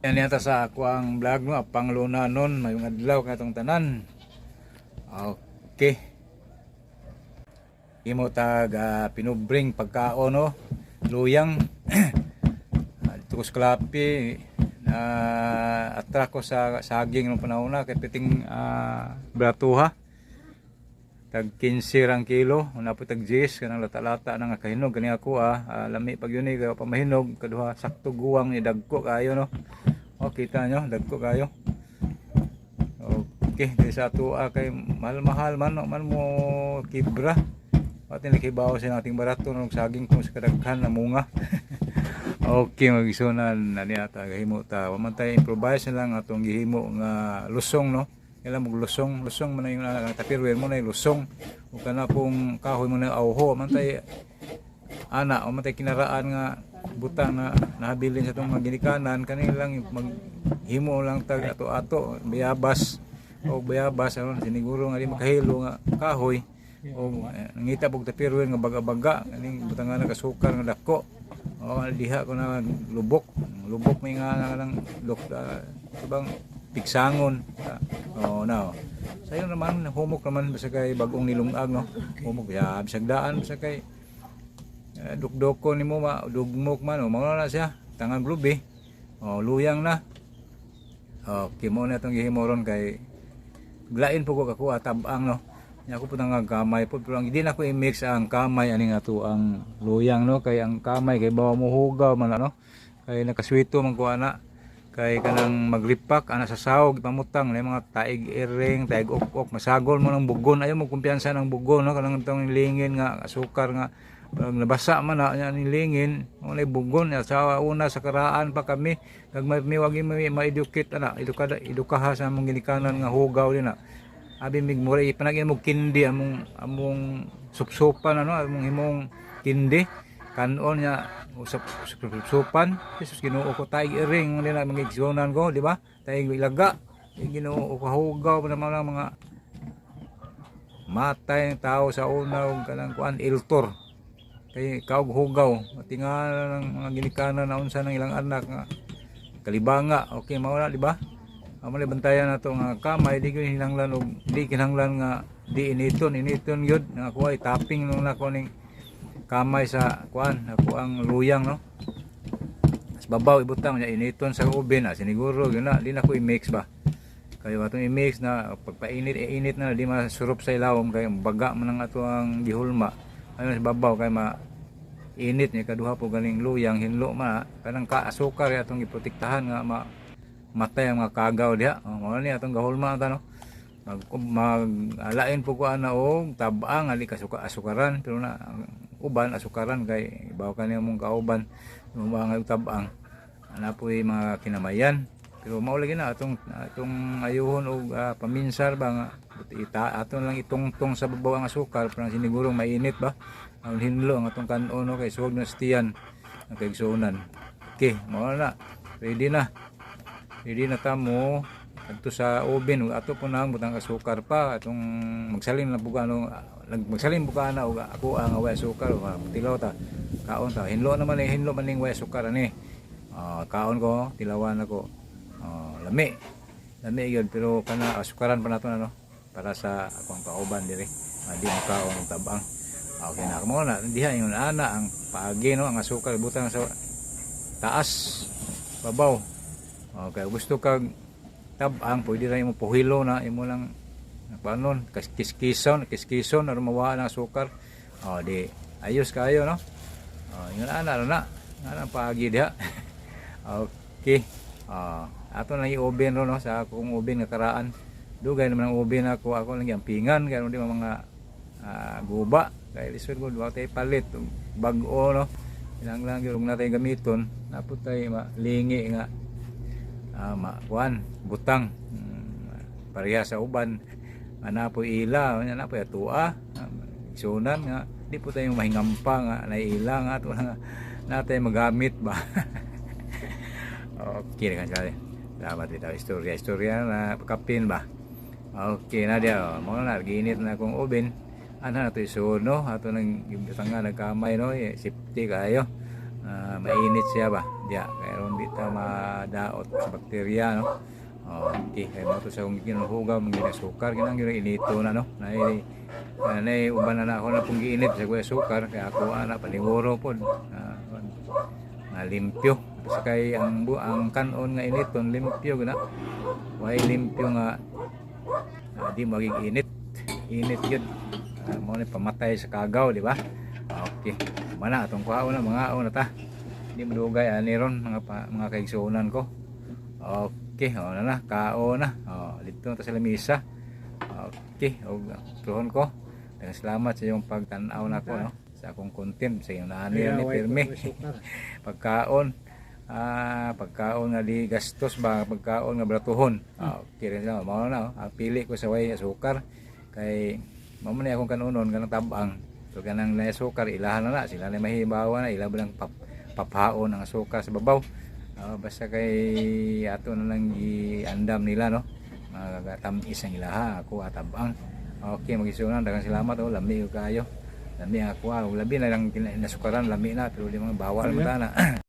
Yan yata sa ako ang vlog no, pangluna nun, may mga adlaw katong tanan. Okay. Imo tag pinubring pagkaon no, luyang. Dito ko sa Kalapi na attract ko sa saging ng panahon na kay piting bratuha. Tag 15 rang kilo, una po tag 10 kanang lata-lata nang kahinog kani ako lami pag yun kay pamahinog kaduha sakto guwang ni dagko kayo no. O kita nyo dagko kayo. Okay, di sa tuwa kay mahal-mahal man mo kibra. Pati nakibaw sa nating barato ng saging kung sa kadaghan na munga. Okay, magisunan na niya ta gihimo ta. Wa man tay improvise lang atong gihimo nga lusong no. Kailan mo lusong man na yung tapirwer mo na yung lusong o kana pong kahoy mo na auho man tay ana o man tay kinaraan nga butang na nahabilin sa itong mga ginikanan kanilang maghimo lang tag ato-ato bayabas o bayabas aron siniguro nga di makahilo nga kahoy o nangita pog tapirwer nga baga-baga kaning butang nga nagasukan nga dako o diha ko na lubok may nga nang bang piksangon now sayo naman humok naman basta kay bagong nilungag no humok ya bisag daan basta kay dukdoko nimo dugmok man o mao na siya tangan blubi luyang na okay mo na itong gihimoron kay glain po ko ako tabang no nya ako putang gamay po pero hindi na ko i-mix ang kamay ani nga to ang luyang no kay ang kamay kay bawa mo hugaw man no kay nakaswito man ko ana kay kanang maglipak ana sa sahog ipamutang na mga taig iring taig ok masagol mo ng bugon ayo mo kumpiyansa ng bugon no kanang tong lingin nga asukar nga pag nabasa man na ni lingin mo na bugon sa una sa karaan pa kami kag may wagi ma-educate ana edukaha sa among ginikanan nga hugaw din na abi mig mura ipanagin mo kindi among supsupan ano among himong kindi kanon nya usap supan Jesus Ginoo ko taig iring nila mga igsonan ko di ba taig ilaga Ginoo ko hugaw pa naman mga matay ng tao sa una ug kanang kuan iltor kay kaog hugaw tinga ng mga ginikanan na unsa ng ilang anak nga kalibanga okay mao na di ba amo ni bantayan nato nga kamay di kinahanglan og di kinahanglan nga di initon gyud nga kuha tapping nung nako ning kamay sa kuan ako ang luyang no as babaw ibutang niya initon sa oven siniguro yun na di na ko i-mix ba kaya atong i-mix na pagpainit init na di masurup sa ilawom kay baga man ang ato ang gihulma ayon sa babaw kay init niya kaduha po galing luyang hinlo kanang asukar atong giprotektahan nga matay ang mga kagaw diha mao ni atong gahulma ta no mag-alain po ko ana og tabang ali asukaran pero na uban asukaran kay ibaw kaniya mong kauban mga tabang ana po mga kinamayan pero mao lagi na atong ayuhon og paminsar ba nga aton lang itungtong sa babaw ang asukar pero siniguro mainit ba ang hinlo ang atong kanon no kay suwag na stiyan ang kaigsuonan okay mao na ready na tamo adto sa oven ug ato po nang butang asukar pa atong magsalin na bugano magsalin bugana og ako ang way asukar tilaw ta kaon ta hinlo man ning way asukar ani kaon ko tilawan ako lami gyud pero kana asukaran pa nato ano para sa akong kauban diri di makaon og tabang okay na mo na diha yung ana ang paagi no ang asukar butang sa taas babaw okay gusto kag tabang pwede ra imo puhilo na imo lang panon kiskison aron mawala ang asukar di ayos kayo no yun ana paagi diha okay ato na yung oven no sa akong oven nga karaan dugay naman ang oven ako lang yampingan kay di mga guba kay lisod ko wa tay palit bag-o no lang gyud natay gamiton naputay malingi nga kuan butang pareha sa uban ana po ila ana po atua isunan nga di po tayo mahingampa nga naila nga ato nga natay magamit ba okay na kaya dapat ito istorya na kapin ba okay na dia mo na ginit na akong oven ana nato isuon no ato nang gibutang nga nagkamay no safety kayo mainit siya ba diya kaya ta madaot sa bakterya no. Okay, kay mo to sa kung ginuhugaw mga sukar kinang inito na no. Nay uban na ako na pong giinit sa kuya sukar kaya ako ana paniguro pod. Na limpyo. Kasi kay ang kanon nga initon limpyo gina. Way limpyo nga di maging init. Init yun. Mo ni pamatay sa kagaw, di ba? Okay. Mana atong kuhaon na mga na ta. Di madugay ani ron mga kaigsuonan ko. Okay, na kao na. Dito na ta sa lamisa. Okay, og tuhon ko. Daghang salamat sa iyong pagtan-aw nako no. Sa akong content sa iyong naani ni pirmi. Pagkaon pagkaon nga di gastos ba pagkaon nga bratuhon. Okay rin lang mao na pili ko sa way asukar kay mao man akong kanunon kanang tabang so kanang na asukar ilahan na sila na mahibawa na ila lang papaon ang asukar sa babaw. Basta kay ato na lang giandam nila no magatamis ang ilaha ako atabang. Okay magisunan daghang salamat lami kayo lami ako labi na lang nasukaran lami na pero di mga bawal mo na